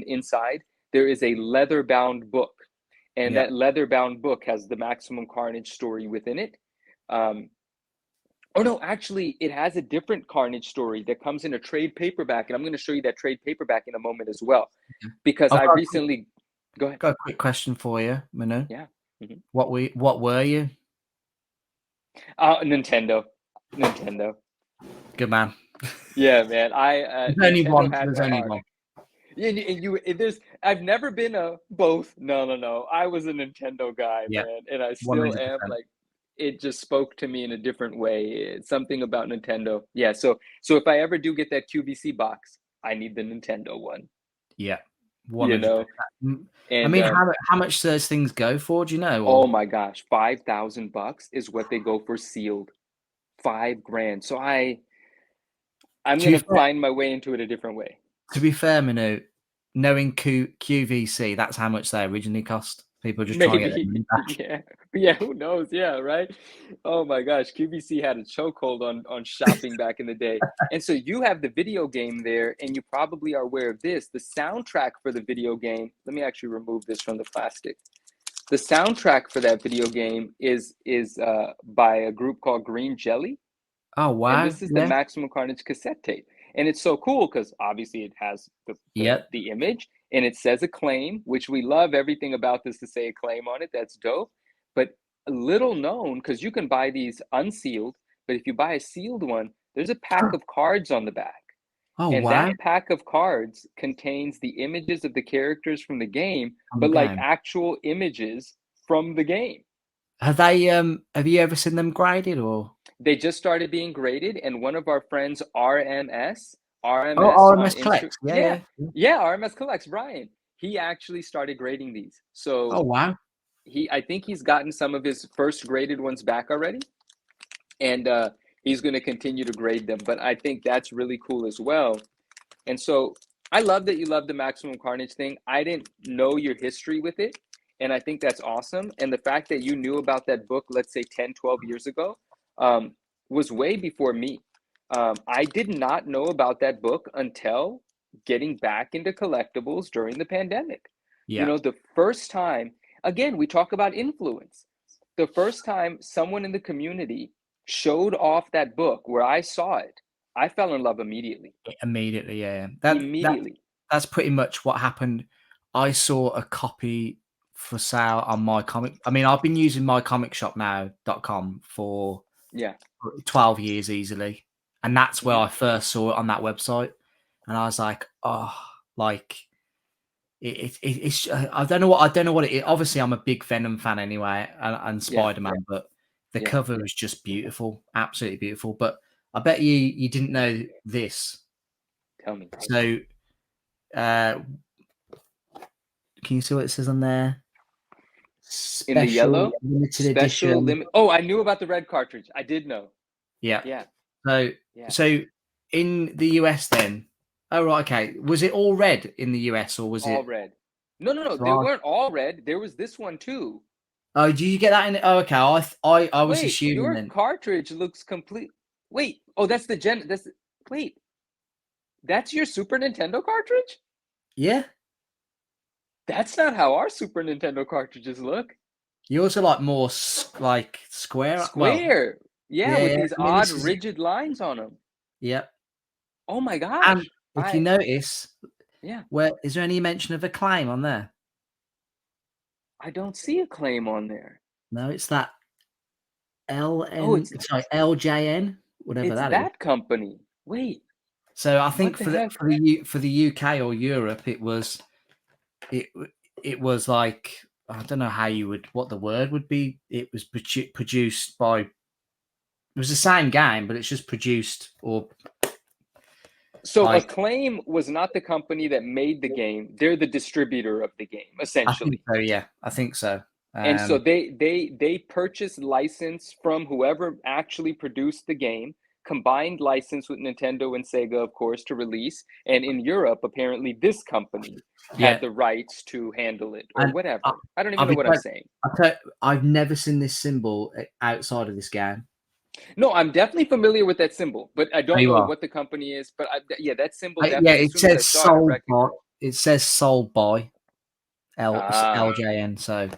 inside, there is a leather-bound book, and Yeah. that leather-bound book has the Maximum Carnage story within it. Oh no, actually, it has a different Carnage story that comes in a trade paperback, and I'm going to show you that trade paperback in a moment as well, Yeah. because I've I recently. Go ahead. got a quick question for you, Manu. Yeah. Mhm. What were you? Nintendo. Nintendo. Good man. Yeah, man. There's only Nintendo one. had There's my only heart. one. Yeah, there's. I've never been a both. No. I was a Nintendo guy, Yeah. man, and I still am. 100%. Like, it just spoke to me in a different way. It's something about Nintendo. Yeah. So if I ever do get that QVC box, I need the Nintendo one. Yeah. You 100%. know, I and mean, how much those things go for? Do you know? oh Or my gosh, $5,000 is what they go for sealed. 5 grand. So I'm to be gonna fair, find my way into it a different way. To be fair, Manu, knowing QVC, that's how much they originally cost. People are just trying to get their Maybe. money back. Yeah. Yeah, who knows? Yeah, right. Oh my gosh, QVC had a chokehold on shopping back in the day. And so you have the video game there, and you probably are aware of this. The soundtrack for the video game, let me actually remove this from the plastic. The soundtrack for that video game is by a group called Green Jelly, Oh and wow, this is the yeah, Maximum Carnage cassette tape. And it's so cool because obviously it has yep. the image, and it says Acclaim, which we love everything about this to say Acclaim on it. That's dope. But little known, because you can buy these unsealed, but if you buy a sealed one, there's a pack of cards on the back. Oh And that wow, pack of cards contains the images of the characters from the game, on the but like game. actual images from the game. Have they? Have you ever seen them graded or? They just started being graded, and one of our friends, Oh, RMS on RMS Instagram, Collects. Yeah, yeah. yeah, RMS Collects, Brian. He actually started grading these. Oh So wow. I think he's gotten some of his first graded ones back already, and he's going to continue to grade them. But I think that's really cool as well. And so I love that you love the Maximum Carnage thing. I didn't know your history with it, and I think that's awesome. And the fact that you knew about that book, let's say 10, 12 years ago, um, was way before me. I did not know about that book until getting back into collectibles during the pandemic. You Yeah. know, the first time, again, we talk about influence. The first time someone in the community showed off that book where I saw it, I fell in love immediately. Immediately, yeah. Immediately. That's pretty much what happened. I saw a copy for sale on my comic. I mean, I've been using mycomicshopnow.com for Yeah. 12 years easily. And that's where Mhm. I first saw it on that website. And I was like, oh, like it's I don't know what it is. Obviously, I'm a big Venom fan anyway, and Yeah. Spider-Man, but the Yeah. cover is just beautiful, absolutely beautiful. But I bet you didn't know this. Tell me. So, uh, can you see what it says on there? In the Special yellow, limited special edition. limit. Oh, I knew about the red cartridge. I did know. Yeah. Yeah. So, Yeah. so in the US, then. Oh right, okay. Was it all red in the US, or was All it? red. No, no, no. So They weren't all red. There was this one too. oh, do you get that in? Oh, okay. I was Wait, assuming your then. cartridge looks complete. Wait. Oh, that's the gen. Wait. That's your Super Nintendo cartridge? Yeah, That's not how our Super Nintendo cartridges look. yours are like more like square. Well, Square. Yeah, yeah, with yeah. these I mean, odd this is rigid lines on them. yeah. Oh my And gosh. if you notice, Yeah. where is there any mention of a claim on there? I don't see a claim on there. No, it's that Oh, LJN, whatever it's that is. that company. Wait, So I what think the for the heck? for the UK or Europe, it it was like I don't know how you would what the word would be. It was produced by it was the same game, but it's just produced or So like Acclaim was not the company that made the game. They're the distributor of the game, I think essentially. so. Yeah, I think so. And so Um, they purchased license from whoever actually produced the game, combined license with Nintendo and Sega, of course, to release. And in Europe, apparently this company had yeah, the rights to handle it or and whatever. I don't I'll even know be what I'm quite, saying. I've never seen this symbol outside of this game. No, I'm definitely familiar with that symbol, but I Oh, don't you know are. what the company is. But yeah, that symbol Yeah, definitely, as it soon as I says saw it, I sold by. recognized. It says sold by Ah, LJN. So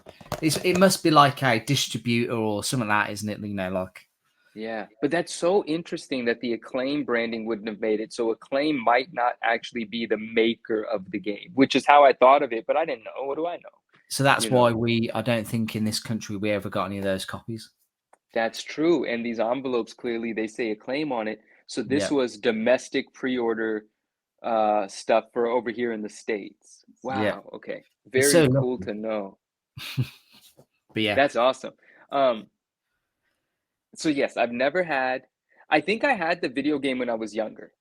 it must be like a distributor or something like that, isn't it? You know, like yeah. But that's so interesting that the Acclaim branding wouldn't have made it. So Acclaim might not actually be the maker of the game, which is how I thought of it, but I didn't know. What do I know? so that's You why know, I don't think in this country we ever got any of those copies. that's true. And these envelopes clearly they say Acclaim on it. So this Yeah, was domestic pre-order stuff for over here in the States. yeah. Wow. Okay. It's so Very cool lucky. to know. But yeah, That's awesome. Um, So yes, I've never had. I think I had the video game when I was younger.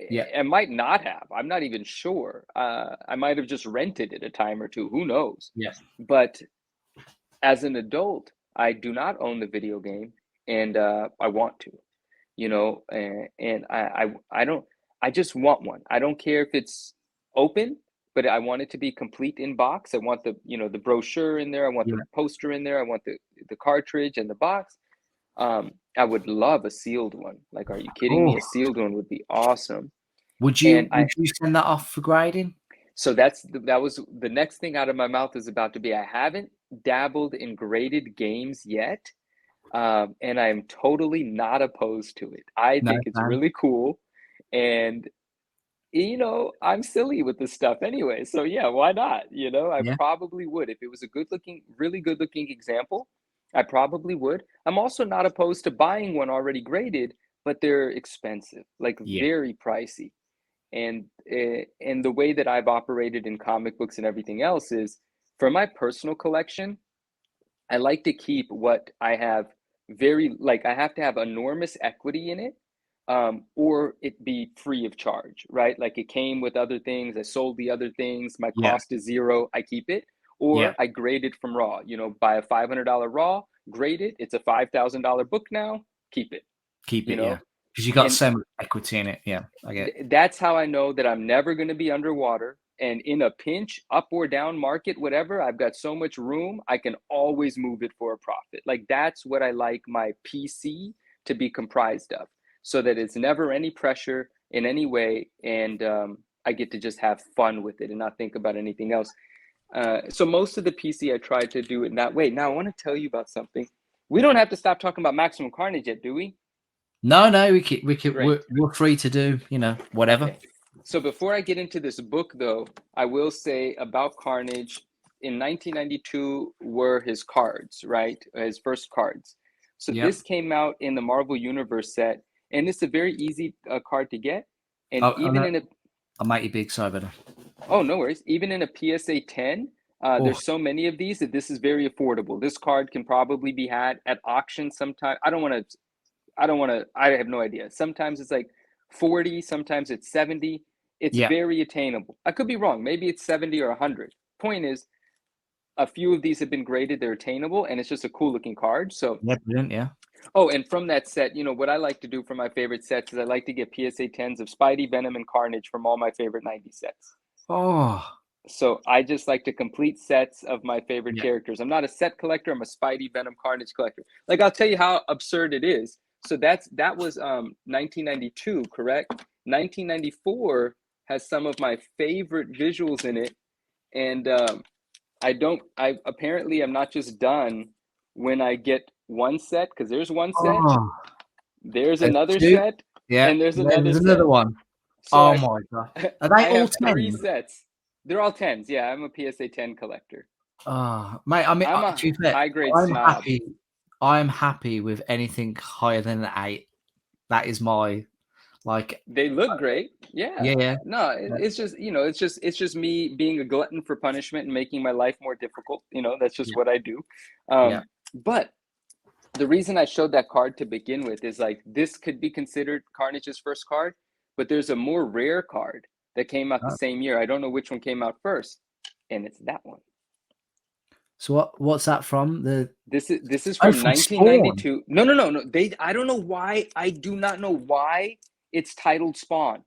yeah, I might not have. I'm not even sure. I might have just rented it a time or two. Who knows? yeah. But as an adult, I do not own the video game, and I want to. And I don't. I just want one. I don't care if it's open, but I want it to be complete in box. I want the, you know, the brochure in there. I want Yeah. the poster in there. I want the cartridge and the box. I would love a sealed one. Like, are you kidding me? Oh, A sealed one would be awesome. would And you send that off for grading? so that was the next thing out of my mouth is about to be. I haven't dabbled in graded games yet, and I am totally not opposed to it. I No, think it's man. really cool, and you know, I'm silly with this stuff anyway. So yeah, why not? You know, I Yeah, probably would if it was a good looking, really good looking example. I probably would. I'm also not opposed to buying one already graded, but they're expensive, like yeah, very pricey. And the way that I've operated in comic books and everything else is for my personal collection, I like to keep what I have very, like, I have to have enormous equity in it, or it be free of charge, right? Like it came with other things, I sold the other things, my yeah, cost is zero, I keep it, yeah. or I grade it from raw, you know, buy a $500 raw, grade it, it's a $5,000 book now, keep it, Keep you it, yeah, know? because you got And so much equity in it. Yeah, I get. that's how I know that I'm never going to be underwater. And in a pinch, up or down market, whatever, I've got so much room, I can always move it for a profit. Like that's what I like my PC to be comprised of, so that it's never any pressure in any way. And I get to just have fun with it and not think about anything else. So most of the PC, I try to do it in that way. Now, I want to tell you about something. We don't have to stop talking about Maximum Carnage yet, do we? No, no, Great. we're free to do, whatever. Okay. So before I get into this book, though, I will say about Carnage in 1992 were his cards, right? His first cards. So Yep. this came out in the Marvel Universe set, and it's a very easy card to get. And I even know. in a, I'll make you big, sorry, better. oh, no worries, even in a PSA 10, Oh, there's so many of these that this is very affordable. This card can probably be had at auction sometime. I have no idea. Sometimes it's like 40, sometimes it's 70. It's yeah, very attainable. I could be wrong. Maybe it's 70 or 100. Point is, a few of these have been graded, they're attainable, and it's just a cool looking card. So, yeah, brilliant, yeah. oh, and from that set, you know, what I like to do for my favorite sets is I like to get PSA 10s of Spidey, Venom, and Carnage from all my favorite 90 sets. Oh, So I just like to complete sets of my favorite yeah. characters. I'm not a set collector. I'm a Spidey, Venom, Carnage collector. Like I'll tell you how absurd it is. So that was 1992, correct? 1994 has some of my favorite visuals in it, and I apparently I'm not just done when I get one set, because there's one set, Oh, there's there's another two. set, Yeah, and there's another there's another set. one. So Oh my god, are they I all have three 10? sets. They're all tens. Yeah, I'm a PSA 10 collector. Oh, mate, I mean, I'm a to be fair, high grade I'm snob. happy. I'm happy with anything higher than an 8. That is my, like, They look great. Yeah. yeah, yeah, No, yeah, it's just, you know, it's just me being a glutton for punishment and making my life more difficult. You know, that's just yeah, what I do. yeah. But the reason I showed that card to begin with is like this could be considered Carnage's first card, but there's a more rare card that came out the Oh. same year. I don't know which one came out first, and it's that one. So what's that from? The This is Oh, from from Spawn. 1992. No, no, no, no. I don't know why. I do not know why it's titled Spawn.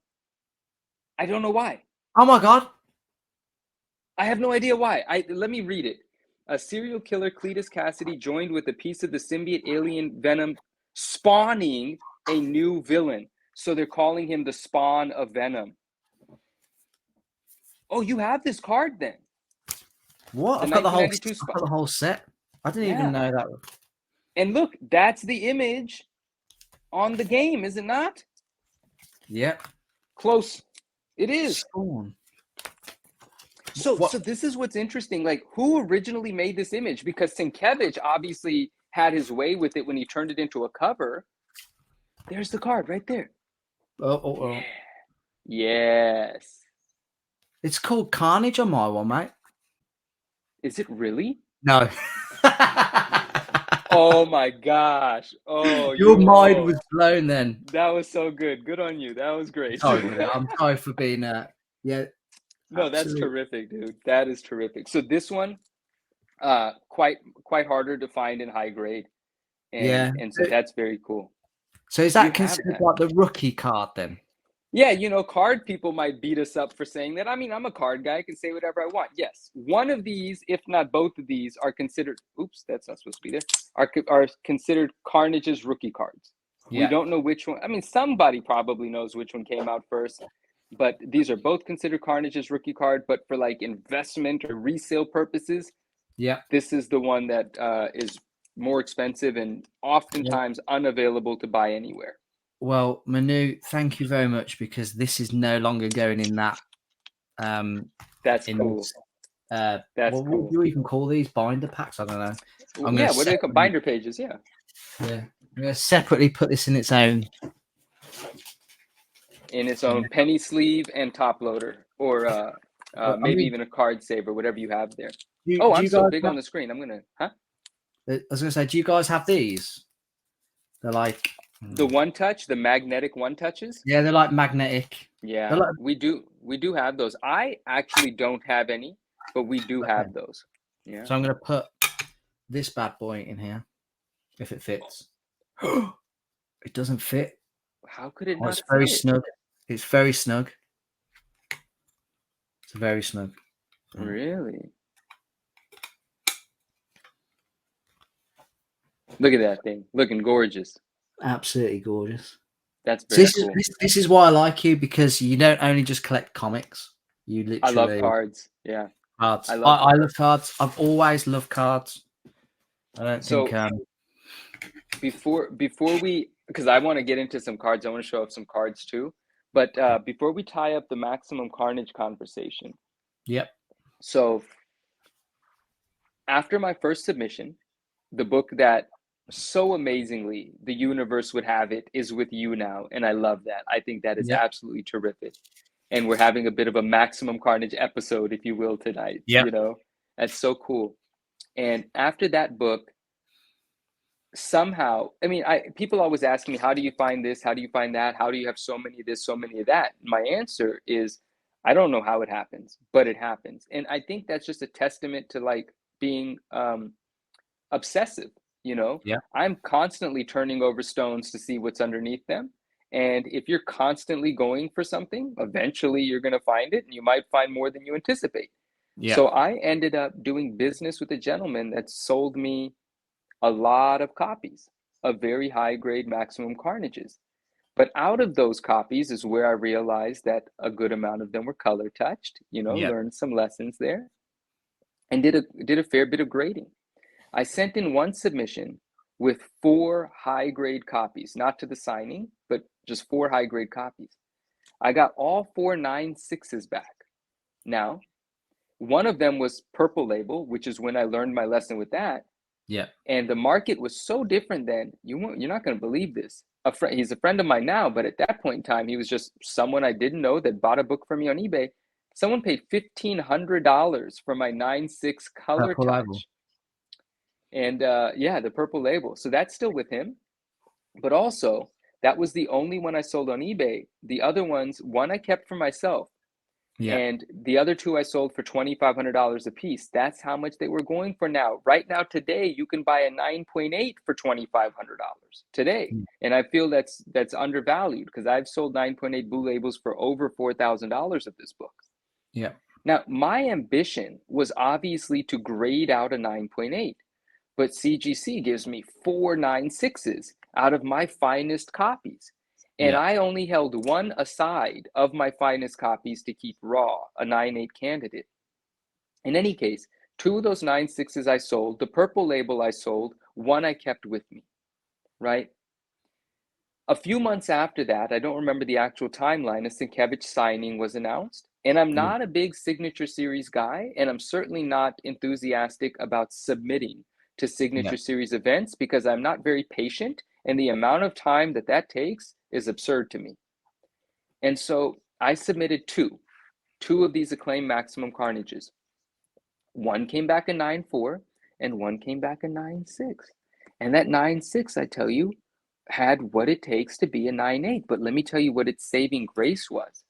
I don't know why. Oh my god. I have no idea why. Let me read it. A serial killer, Cletus Cassidy, joined with a piece of the symbiote alien Venom, spawning a new villain. So they're calling him the spawn of Venom. Oh, you have this card then? What? The I've got the whole 1992 I've spawn. got the whole set. I didn't even Yeah. know that. And look, that's the image on the game, is it not? Yeah. Close. It is. Spawn. So What? this is what's interesting. Like, who originally made this image? Because Sienkiewicz obviously had his way with it when he turned it into a cover. There's the card right there. Oh. Yeah. Yes. It's called Carnage on my one, mate. Is it really? No. Oh my gosh. Oh, Your mind oh, was blown then. that was so good. Good on you. That was great. Sorry, brother. I'm sorry for being yeah, No, that's absolutely. terrific, dude. That is terrific. So this one, quite harder to find in high grade, and Yeah. so that's very cool. So is You that have considered that. like the rookie card then? Yeah, you know, card people might beat us up for saying that. I mean, I'm a card guy. I can say whatever I want. Yes, one of these, if not both of these, are considered. Oops, that's not supposed to be there. Are considered Carnage's rookie cards. We Yeah. don't know which one. I mean, somebody probably knows which one came out first, but these are both considered Carnage's rookie card. But for like investment or resale purposes, Yeah. this is the one that is more expensive and oftentimes unavailable to buy anywhere. Well, Manu, thank you very much, because this is no longer going in that That's in cool. this That's what cool. do you even call these, binder packs? I don't know. I'm Yeah, gonna what do they call binder pages? Yeah. I'm gonna separately put this in its own In its own penny sleeve and top loader, or I maybe mean, even a card saver, whatever you have there. Oh, do I'm you so guys big have, on the screen. I'm gonna, huh? I was gonna say, do you guys have these? They're like The one touch, the magnetic one touches. yeah, they're like magnetic. They're Yeah, like we do. We do have those. I actually don't have any, but we do okay. have those. Yeah. So I'm gonna put this bad boy in here if it fits. It doesn't fit. How could it Oh, it's not very fit? snug. It's very snug. It's very snug. Really? Look at that thing, looking gorgeous. Absolutely gorgeous. That's So very cool. this is why I like you, because you don't only just collect comics. You I love literally cards. Yeah, cards. I love. I love cards. I've always loved cards. I don't think So before we, because I want to get into some cards, I want to show off some cards too. But before we tie up the Maximum Carnage conversation, yep. so after my first submission, the book that so amazingly the universe would have it is with you now, and I love that. I think that is Yep. absolutely terrific. And we're having a bit of a Maximum Carnage episode, if you will, tonight. Yep. You know, that's so cool. And after that book, somehow, I mean, people always ask me, how do you find this? How do you find that? How do you have so many of this, so many of that? My answer is, I don't know how it happens, but it happens. And I think that's just a testament to like being obsessive, you know? Yep. I'm constantly turning over stones to see what's underneath them. And if you're constantly going for something, eventually you're going to find it, and you might find more than you anticipate. Yep. So I ended up doing business with a gentleman that sold me a lot of copies of very high grade Maximum Carnages. But out of those copies is where I realized that a good amount of them were color touched, you know, Yep. learned some lessons there, and did a fair bit of grading. I sent in one submission with 4 high grade copies, not to the signing, but just 4 high grade copies. I got all 4 9.6s back. Now, one of them was purple label, which is when I learned my lesson with that. Yep. And the market was so different then. You're not going to believe this. He's a friend of mine now, but at that point in time, he was just someone I didn't know that bought a book for me on eBay. Someone paid $1,500 for my 9.6 color Purple label. touch. And yeah, the purple label. So that's still with him. But also, that was the only one I sold on eBay. The other ones, one I kept for myself. Yeah. And the other 2 I sold for $2,500 a piece. That's how much they were going for now. Right now, today, you can buy a 9.8 for $2,500 today. And I feel that's undervalued, because I've sold 9.8 blue labels for over $4,000 of this book. Yeah. Now, my ambition was obviously to grade out a 9.8, but CGC gives me 4 9.6s out of my finest copies. And I only held one aside of my finest copies to keep raw, a 9.8 candidate. In any case, 2 of those 9.6s I sold, the purple label I sold, one I kept with me, right? A few months after that, I don't remember the actual timeline, a Sienkiewicz signing was announced. And I'm not a big signature series guy, and I'm certainly not enthusiastic about submitting to signature series events, because I'm not very patient, and the amount of time that takes is absurd to me. And so I submitted two of these acclaimed Maximum Carnages. One came back a 9.4 and one came back a 9.6. And that 9.6, I tell you, had what it takes to be a 9.8. But let me tell you what its saving grace was.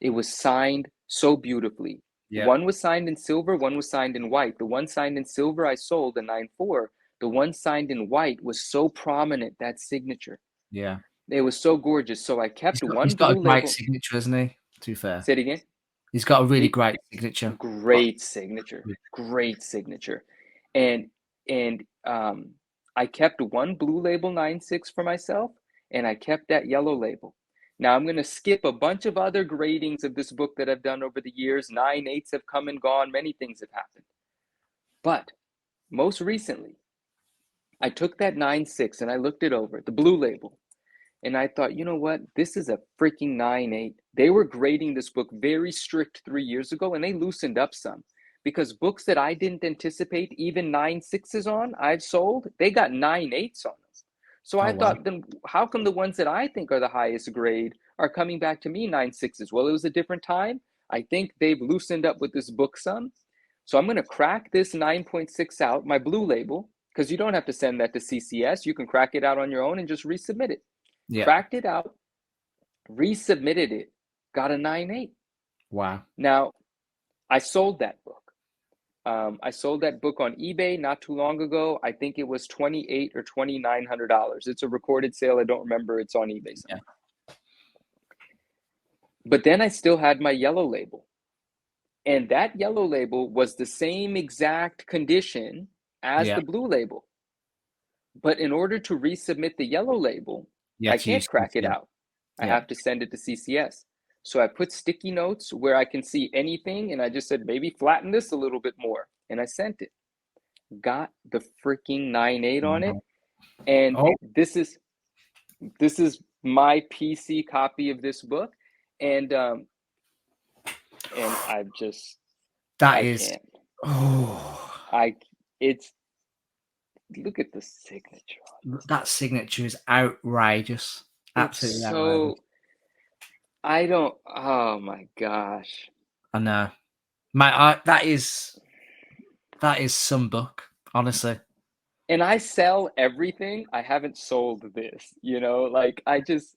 It was signed so beautifully. One was signed in silver, one was signed in white. The one signed in silver I sold, a 9.4. The one signed in white was so prominent, that signature. Yeah. It was so gorgeous. So I kept He's one got a blue great label. signature, hasn't he? To be fair, Say it again. he's got a really He great signature. Like, Great signature. Great signature. And and I kept one blue label 9.6 for myself, and I kept that yellow label. Now I'm going to skip a bunch of other gradings of this book that I've done over the years. 9.8s have come and gone. Many things have happened. But most recently, I took that 9.6 and I looked it over, the blue label, and I thought, you know what? This is a freaking 9.8. They were grading this book very strict 3 years ago, and they loosened up some because books that I didn't anticipate even 9.6s on, I've sold, they got 9.8s on them. So oh I wow, thought, then how come the ones that I think are the highest grade are coming back to me 9.6s? Well, it was a different time. I think they've loosened up with this book some. So I'm going to crack this 9.6 out, my blue label, because you don't have to send that to CCS. You can crack it out on your own and just resubmit it. yeah, Cracked it out, resubmitted it, got a 9.8. wow, Now, I sold that book. I sold that book on eBay not too long ago. I think it was $2,800 or $2,900. It's a recorded sale. I don't remember. It's on eBay somewhere. yeah, But then I still had my yellow label. And that yellow label was the same exact condition as yeah. the blue label. But in order to resubmit the yellow label, You I have to can't use crack it yeah, out. I yeah. have to send it to CCS. So I put sticky notes where I can see anything, and I just said, maybe flatten this a little bit more. And I sent it. Got the freaking 9.8 on it. Wow. And Oh, this is my PC copy of this book. And I've just that I is. can't. Oh, I it's Look at the signature on this that thing. signature is outrageous. It's Absolutely outrageous. so I don't oh my gosh. I know, mate. That is some book, honestly. And I sell everything. I haven't sold this, like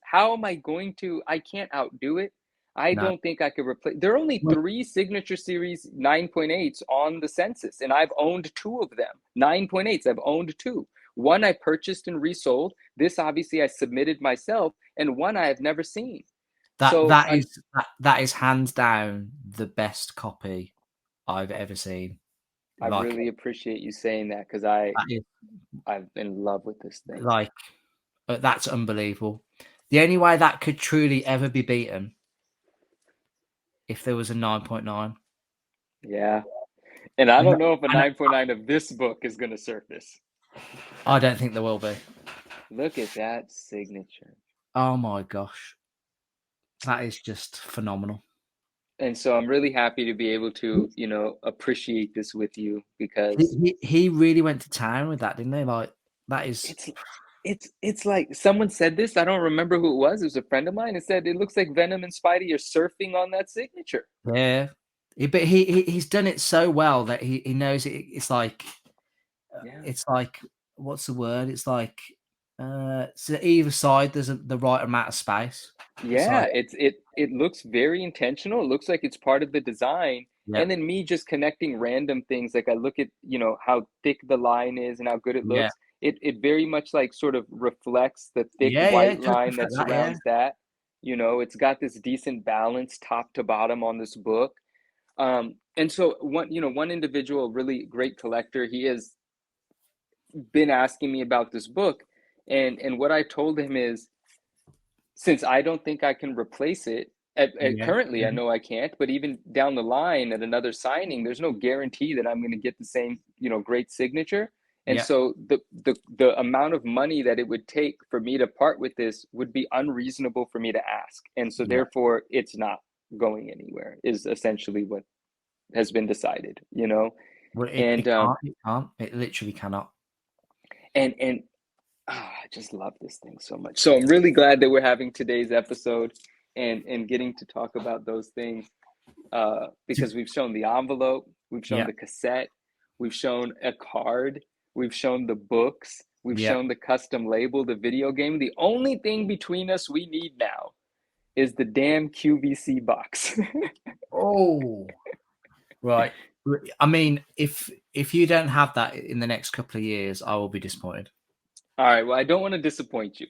how am I going to? I can't outdo it. I No, don't think I could replace. There are only well, three signature series 9.8s on the census, and I've owned two of them. 9.8s, I've owned two. One I purchased and resold. This obviously I submitted myself, and one I have never seen. So that is hands down the best copy I've ever seen. I Like really appreciate you saying that because that is I've been in love with this thing. like that's unbelievable. The only way that could truly ever be beaten if there was a 9.9. Yeah. And I And don't know if a and 9.9 of this book is going to surface. I don't think there will be. Look at that signature. Oh my gosh. That is just phenomenal. And so I'm really happy to be able to, appreciate this with you because He really went to town with that, didn't he? Like that is it's it's like someone said this, I don't remember who it was a friend of mine, and said it looks like Venom and Spidey are surfing on that signature. yeah. But he's done it so well that he knows it, Yeah. it's like what's the word? It's like so either side there's the right amount of space. It's Yeah, like it looks very intentional. It looks like it's part of the design. yeah, And then me just connecting random things, like I look at, how thick the line is and how good it yeah, looks. It very much like sort of reflects the thick yeah. white It does line that reflect that, yeah. surrounds that. It's got this decent balance top to bottom on this book. And so one individual, a really great collector, he has been asking me about this book, and what I told him is, since I don't think I can replace it Yeah, currently, I yeah, know I can't, but even down the line at another signing, there's no guarantee that I'm going to get the same, great signature. And yeah, so the amount of money that it would take for me to part with this would be unreasonable for me to ask. And so yeah. therefore it's not going anywhere is essentially what has been decided. Well, And it can't. It literally cannot. and I just love this thing so much. So I'm really glad that we're having today's episode and getting to talk about those things because we've shown the envelope, we've shown Yeah, the cassette, we've shown a card, we've shown the books, we've yeah. shown the custom label, the video game. The only thing between us we need now is the damn QVC box. Oh, right. I mean, if you don't have that in the next couple of years, I will be disappointed. All right, well, I don't want to disappoint you.